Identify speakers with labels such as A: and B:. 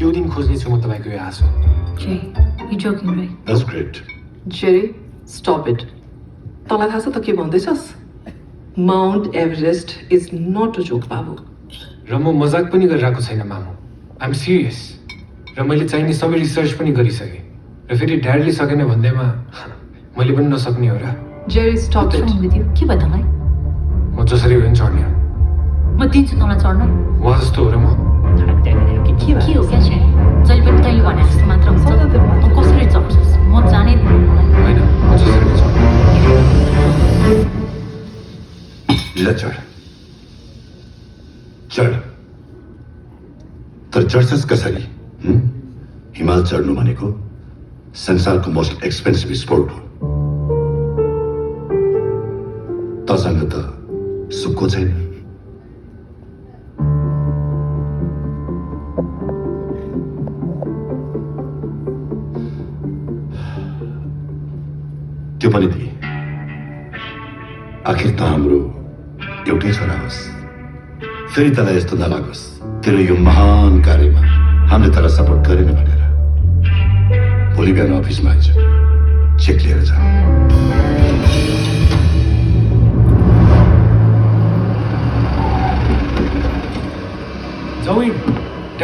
A: त्यो दिन खोज्नेछु म तपाईँको यो आँसु।
B: Jay, you joking, right?
C: That's great.
D: Jerry, stop it. तँलाई थाहा छ त के भन्दैछस्? Mount Everest is not a joke, बाबु।
A: र म मजाक पनि गरिरहेको छैन मामु। I'm serious. र मैले चाहिने सबै रिसर्च पनि गरिसकेँ। र फेरि ड्याडले सकेन भन्दैमा मैले पनि नसक्ने हो र?
D: Jerry, stop
B: What's
D: it.
B: wrong with you? के भयो तँलाई?
A: म जसरी भए पनि चढ्ने हो।
B: म दिन्छु तँलाई चढ्न।
A: उहाँ जस्तो हो र म।
B: के हो क्या Jay? जहिले पनि तैँले भने जस्तो मात्र हुन्छ। तँ कसरी चढ्छस्? म जानै दिन्न मलाई।
A: होइन, म जसरी पनि चढ्ने।
C: ल चढ चढ तर चढ्छस् कसरी? हिमाल चढ्नु भनेको संसारको मोस्ट एक्सपेन्सिभ स्पोर्ट हो। तसँग त सुक्को छैन। त्यो पनि दिए आखिर त हाम्रो एउटै छोरा होस्। फेरि तँलाई यस्तो नलागोस् तेरो यो महान कार्यमा हामीले तँलाई सपोर्ट गरेन भनेर। भोलि बिहान अफिसमा आइज, चेक लिएर जा।